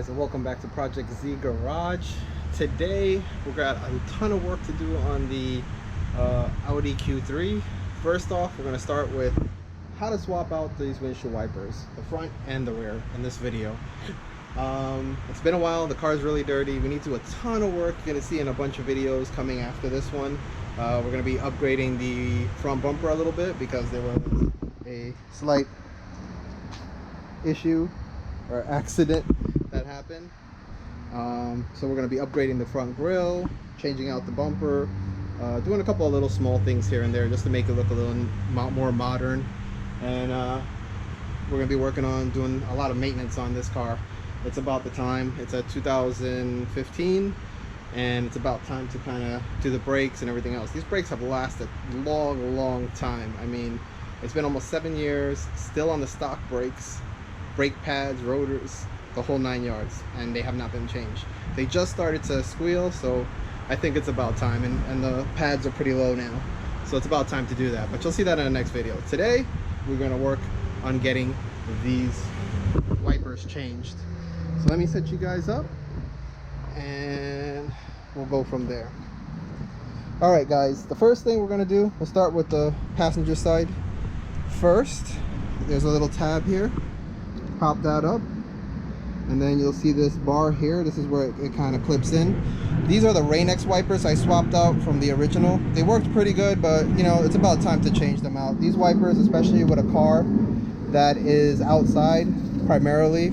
guys, and welcome back to Project Z Garage. Today we've got a ton of work to do on the Audi Q3. First off, we're going to start with how to swap out these windshield wipers, the front and the rear, in this video. It's been a while, the car's really dirty. We need to do a ton of work. You're going to see in a bunch of videos coming after this one. We're going to be upgrading the front bumper a little bit because there was a slight issue or accident that happened. So we're going to be upgrading the front grille, changing out the bumper, doing a couple of little small things here and there just to make it look a little more modern. And we're going to be working on doing a lot of maintenance on this car. It's about the time. It's a 2015 and it's about time to kind of do the brakes and everything else. These brakes have lasted a long time. I mean, it's been almost 7 years, still on the stock brakes, brake pads, rotors, the whole 9 yards, and they have not been changed. They just started to squeal, so I think it's about time, and the pads are pretty low now, so it's about time to do that. But you'll see that in the next video. Today we're going to work on getting these wipers changed. So let me set you guys up and we'll go from there. Alright guys, the first thing we're going to do, we'll start with the passenger side first. There's a little tab here. Pop that up and then you'll see this bar here. This is where it kind of clips in. These are the Rain-X wipers I swapped out from the original. They worked pretty good, but you know, it's about time to change them out. These wipers, especially with a car that is outside primarily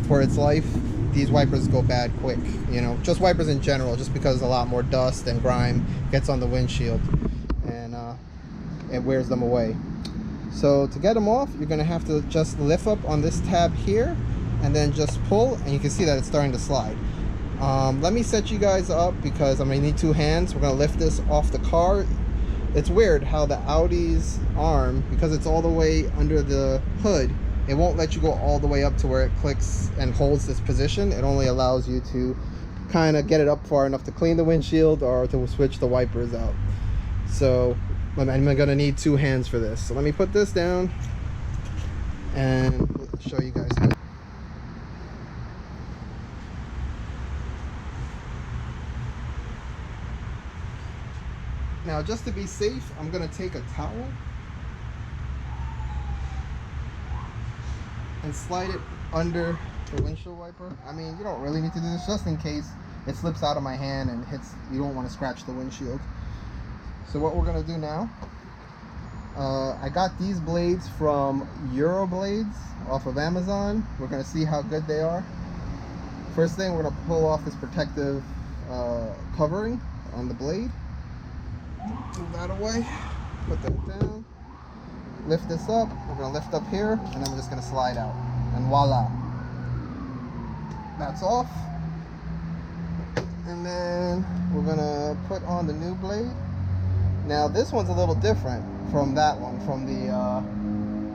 for its life, these wipers go bad quick. You know, just wipers in general, just because a lot more dust and grime gets on the windshield and it wears them away. So to get them off, you're going to have to just lift up on this tab here and then just pull, and you can see that it's starting to slide. Let me set you guys up because I'm going to need two hands. We're going to lift this off the car. It's weird how the Audi's arm, because it's all the way under the hood, it won't let you go all the way up to where it clicks and holds this position. It only allows you to kind of get it up far enough to clean the windshield or to switch the wipers out. So I'm going to need two hands for this. So let me put this down and show you guys how. Now, just to be safe, I'm going to take a towel and slide it under the windshield wiper. I mean, you don't really need to do this, just in case it slips out of my hand and hits. You don't want to scratch the windshield. So what we're going to do now, I got these blades from Euroblades off of Amazon. We're going to see how good they are. First thing, we're going to pull off this protective covering on the blade. Move that away, put that down, lift this up. We're going to lift up here, and then we're just going to slide out, and voila, that's off. And then we're going to put on the new blade. Now this one's a little different from that one, from the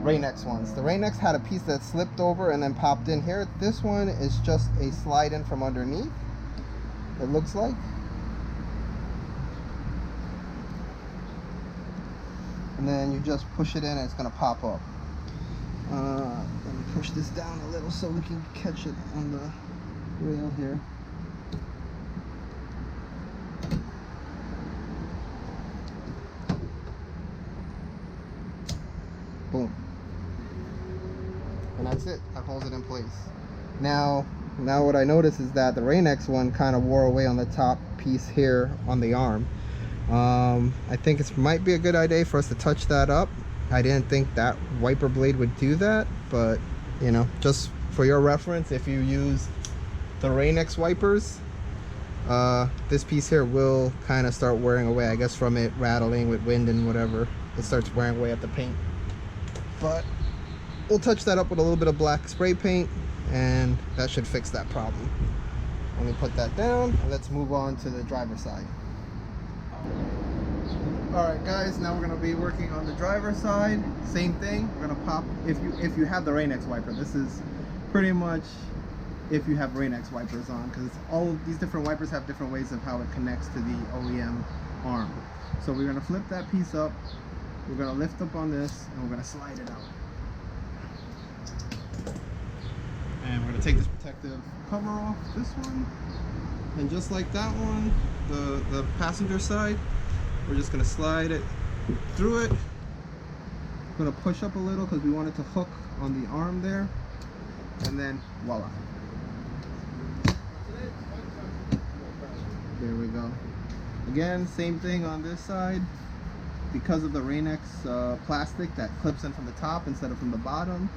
Rain-X ones. The Rain-X had a piece that slipped over and then popped in here. This one is just a slide in from underneath, it looks like. And then you just push it in and it's going to pop up. Let me push this down a little so we can catch it on the rail here. Boom. And that's it. That holds it in place. Now what I noticed is that the Rain-X one kind of wore away on the top piece here on the arm. I think it might be a good idea for us to touch that up. I didn't think that wiper blade would do that, but you know, just for your reference, if you use the Rain-X wipers, this piece here will kind of start wearing away, I guess, from it rattling with wind and whatever. It starts wearing away at the paint. But we'll touch that up with a little bit of black spray paint and that should fix that problem. Let me put that down and let's move on to the driver's side. Alright guys, now we're going to be working on the driver's side. Same thing, we're going to pop, if you have the Rain-X wiper, this is pretty much if you have Rain-X wipers on, because all of these different wipers have different ways of how it connects to the OEM arm. So we're going to flip that piece up, we're going to lift up on this, and we're going to slide it out. And we're gonna take this protective cover off this one, and just like that one, the passenger side, we're just gonna slide it through it. I'm gonna push up a little because we want it to hook on the arm there, and then voila. There we go. Again, same thing on this side. Because of the Rain-X plastic that clips in from the top instead of from the bottom,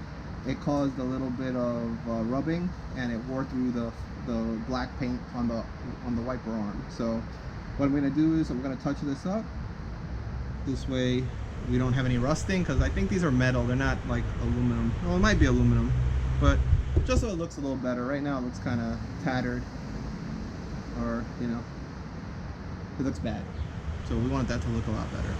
it caused a little bit of rubbing, and it wore through the black paint on the wiper arm. So what I'm going to do is I'm going to touch this up. This way we don't have any rusting, because I think these are metal. They're not like aluminum. Well, it might be aluminum, but just so it looks a little better. Right now it looks kind of tattered, or you know, it looks bad. So we want that to look a lot better.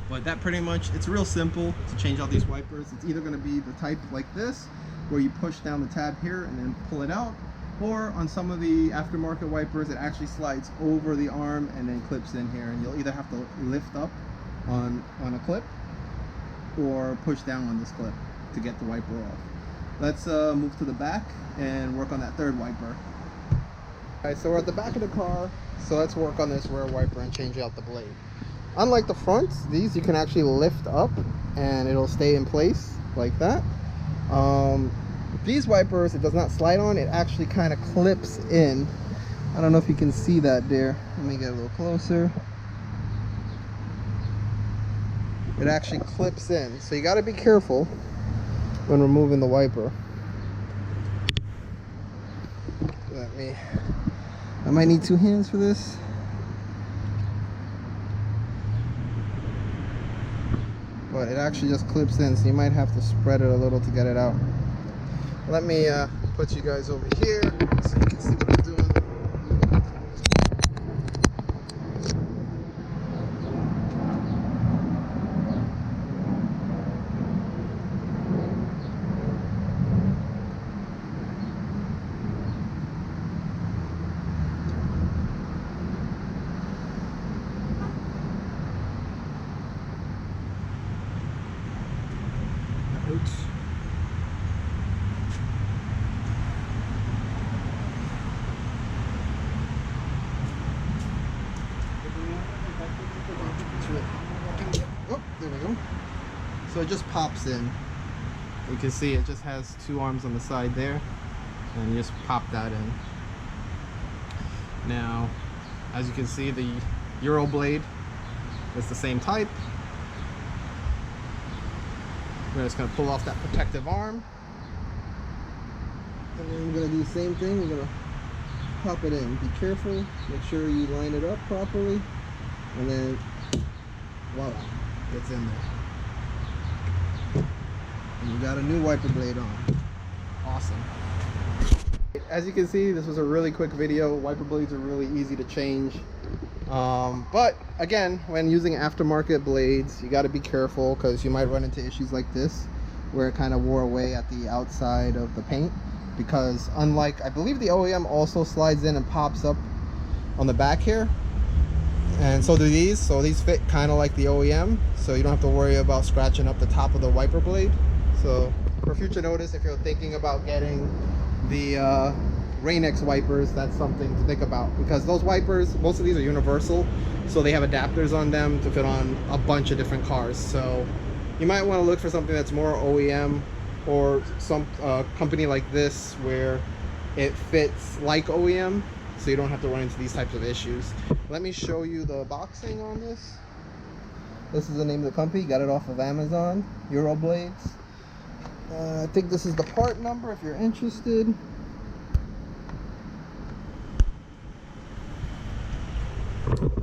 But that pretty much, it's real simple to change out these wipers. It's either going to be the type like this, where you push down the tab here and then pull it out, or on some of the aftermarket wipers it actually slides over the arm and then clips in here, and you'll either have to lift up on a clip or push down on this clip to get the wiper off. Let's move to the back and work on that third wiper. Alright, so we're at the back of the car, so let's work on this rear wiper and change out the blade. Unlike the front, these you can actually lift up and it'll stay in place like that. These wipers, it does not slide on, it actually kind of clips in. I don't know if you can see that there. Let me get a little closer. It actually clips in, so you got to be careful when removing the wiper. I might need two hands for this. But it actually just clips in, so you might have to spread it a little to get it out. Let me put you guys over here so you can see what I'm doing. Oh, there we go. So it just pops in. You can see it just has two arms on the side there, and you just pop that in. Now, as you can see, the Euro blade is the same type. We're just going to pull off that protective arm, and then we're going to do the same thing. We're going to pop it in. Be careful, make sure you line it up properly, and then voila, it's in there. And you got a new wiper blade on. Awesome. As you can see, this was a really quick video. Wiper blades are really easy to change. But again, when using aftermarket blades, you got to be careful, because you might run into issues like this, where it kind of wore away at the outside of the paint. Because unlike, I believe the OEM also slides in and pops up on the back here, and so do these. So these fit kind of like the OEM, so you don't have to worry about scratching up the top of the wiper blade. So for future notice, if you're thinking about getting the Rain-X wipers, that's something to think about, because those wipers, most of these are universal, so they have adapters on them to fit on a bunch of different cars. So you might want to look for something that's more OEM, or some company like this where it fits like OEM, so you don't have to run into these types of issues. Let me show you the boxing on this. This is the name of the company. Got it off of Amazon. Euro blades. I think this is the part number if you're interested.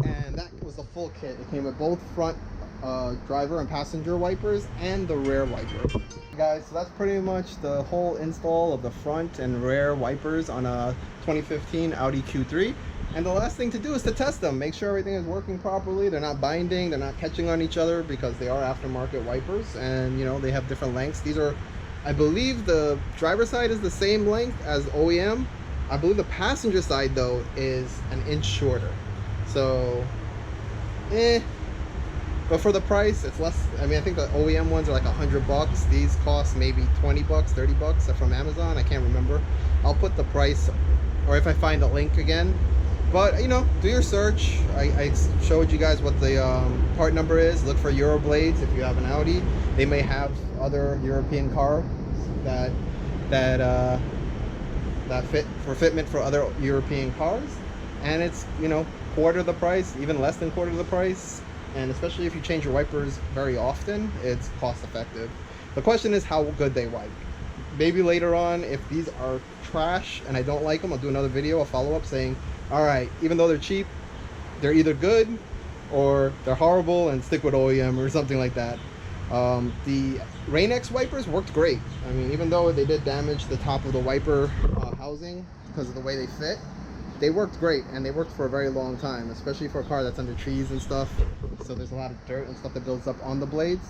And that was the full kit. It came with both front driver and passenger wipers and the rear wiper. Guys, so that's pretty much the whole install of the front and rear wipers on a 2015 Audi Q3. And the last thing to do is to test them. Make sure everything is working properly. They're not binding, they're not catching on each other, because they are aftermarket wipers, and you know, they have different lengths. These are, I believe the driver side is the same length as OEM. I believe the passenger side but an inch shorter. So, But for the price, it's less. I mean, I think the OEM ones are like $100. These cost maybe $20, $30. They're from Amazon. I can't remember. I'll put the price, or if I find a link again. But you know, do your search. I showed you guys what the part number is. Look for Euro blades if you have an Audi. They may have other European cars that fit for fitment for other European cars, and it's, you know, quarter the price, even less than quarter the price. And especially if you change your wipers very often, it's cost effective. The question is how good they wipe. Maybe later on, if these are trash and I don't like them, I'll do another video, a follow-up saying, all right, even though they're cheap, they're either good or they're horrible, and stick with OEM or something like that. The Rain-X wipers worked great. I mean, even though they did damage the top of the wiper housing because of the way they fit, they worked great, and they worked for a very long time, especially for a car that's under trees and stuff. So there's a lot of dirt and stuff that builds up on the blades.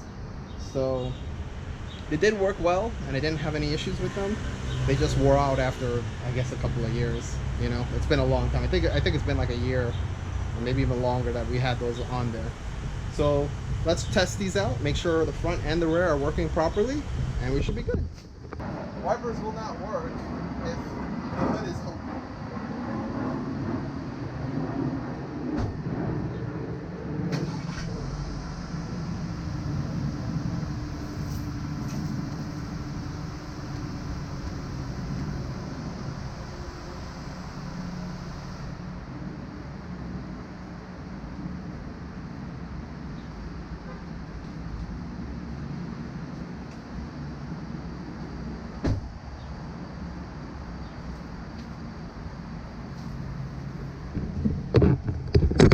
So they did work well, and I didn't have any issues with them. They just wore out after, I guess, a couple of years. You know, it's been a long time. I think it's been like a year, or maybe even longer, that we had those on there. So let's test these out, make sure the front and the rear are working properly, and we should be good. Wipers will not work if the hood is open.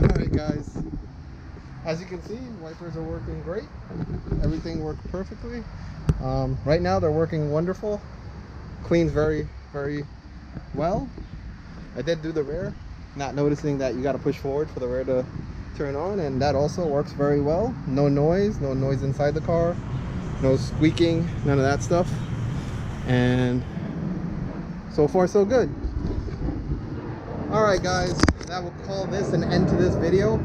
Alright guys, as you can see, wipers are working great. Everything worked perfectly. Right now they're working wonderful. Cleans very, very well. I did do the rear, not noticing that you got to push forward for the rear to turn on, and that also works very well. No noise inside the car, no squeaking, none of that stuff. And so far so good. Alright guys, that will call this an end to this video.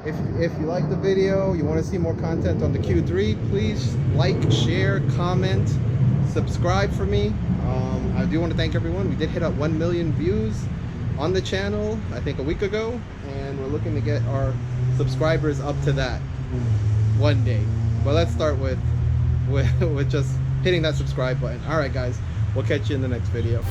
If you like the video, you want to see more content on the Q3, please like, share, comment, subscribe for me. I do want to thank everyone. We did hit up 1 million views on the channel, I think a week ago, and we're looking to get our subscribers up to that one day. But let's start with just hitting that subscribe button. Alright guys, we'll catch you in the next video.